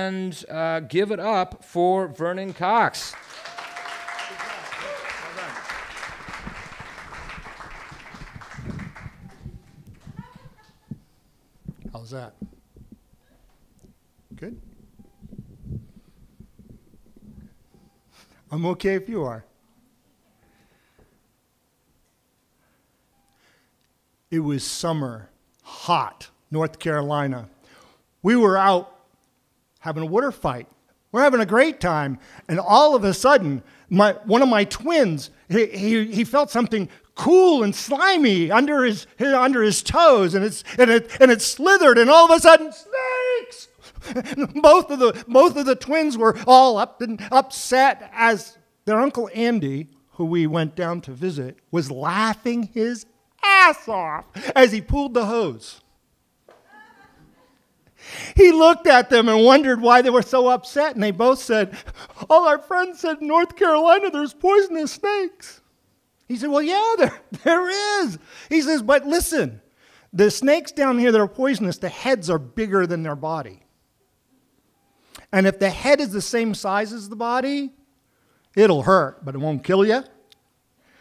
and give it up for Vernon Cox. How's that? Good? I'm okay if you are. It was summer, hot, North Carolina. We were out having a water fight. We're having a great time. And all of a sudden, one of my twins, he felt something cool and slimy under his toes, and it slithered, and all of a sudden, snakes! Both of the twins were all up and upset as their Uncle Andy, who we went down to visit, was laughing his ass off as he pulled the hose. He looked at them and wondered why they were so upset, and they both said, all our friends said in North Carolina there's poisonous snakes. He said, well, yeah, there is. He says, but listen, the snakes down here that are poisonous, the heads are bigger than their body. And if the head is the same size as the body, it'll hurt, but it won't kill you.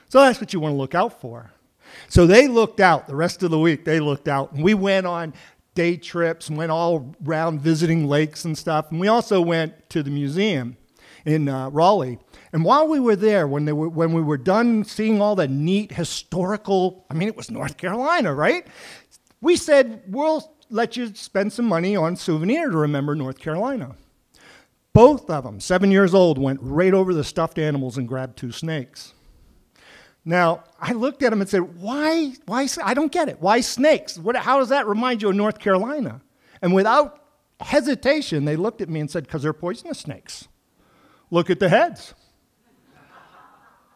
So that's what you want to look out for. So they looked out. The rest of the week, they looked out. And we went on day trips and went all around visiting lakes and stuff. And we also went to the museum in Raleigh. And while we were there, when we were done seeing all the neat historical, I mean, it was North Carolina, right? We said, we'll let you spend some money on souvenir to remember North Carolina. Both of them, 7 years old, went right over the stuffed animals and grabbed 2 snakes. Now, I looked at them and said, why, I don't get it. Why snakes? How does that remind you of North Carolina? And without hesitation, they looked at me and said, because they're poisonous snakes. Look at the heads.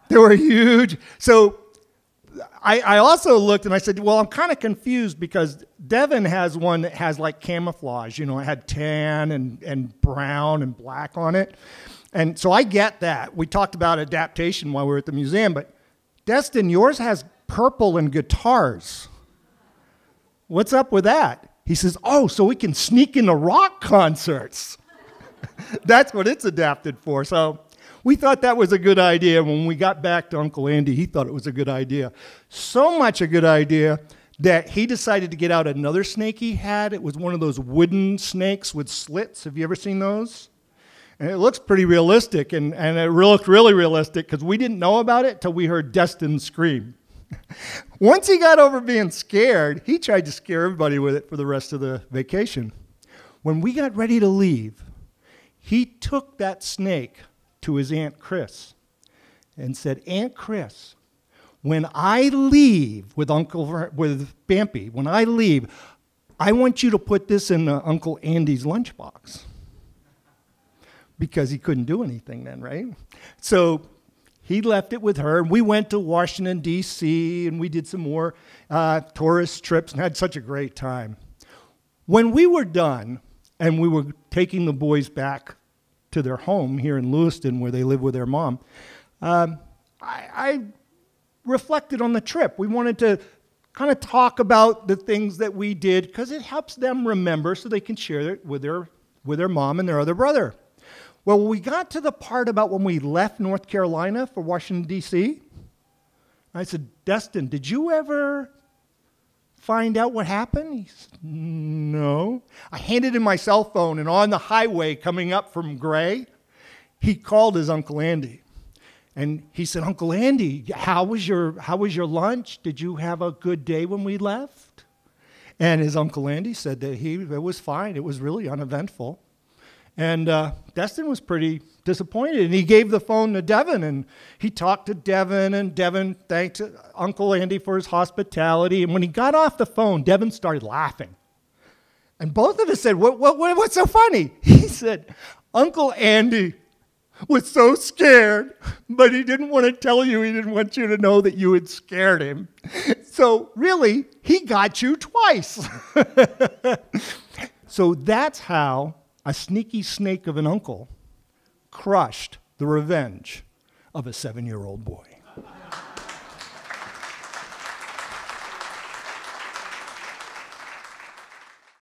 They were huge. So I also looked and I said, well, I'm kind of confused because Devin has one that has like camouflage. You know, it had tan and brown and black on it. And so I get that. We talked about adaptation while we were at the museum, but Destin, yours has purple and guitars. What's up with that? He says, oh, so we can sneak into rock concerts. That's what it's adapted for. So we thought that was a good idea. When we got back to Uncle Andy, he thought it was a good idea. So much a good idea that he decided to get out another snake he had. It was one of those wooden snakes with slits. Have you ever seen those? And it looks pretty realistic, and it looked really realistic because we didn't know about it till we heard Destin scream. Once he got over being scared, he tried to scare everybody with it for the rest of the vacation. When we got ready to leave, he took that snake to his Aunt Chris and said, Aunt Chris, when I leave with Bampy, when I leave, I want you to put this in Uncle Andy's lunchbox. Because he couldn't do anything then, right? So he left it with her. We went to Washington, D.C., and we did some more tourist trips and had such a great time. When we were done and we were taking the boys back to their home here in Lewiston where they live with their mom, I reflected on the trip. We wanted to kind of talk about the things that we did because it helps them remember so they can share it with their mom and their other brother. Well, we got to the part about when we left North Carolina for Washington, D.C., I said, Destin, did you ever find out what happened? He said, no. I handed him my cell phone, and on the highway coming up from Gray, he called his Uncle Andy. And he said, Uncle Andy, how was your lunch? Did you have a good day when we left? And his Uncle Andy said that it was fine. It was really uneventful. And Destin was pretty disappointed, and he gave the phone to Devin, and he talked to Devin, and Devin thanked Uncle Andy for his hospitality. And when he got off the phone, Devin started laughing. And both of us said, what's so funny? He said, Uncle Andy was so scared, but he didn't want to tell you. He didn't want you to know that you had scared him. So really, he got you twice. So that's how a sneaky snake of an uncle crushed the revenge of a 7-year-old boy.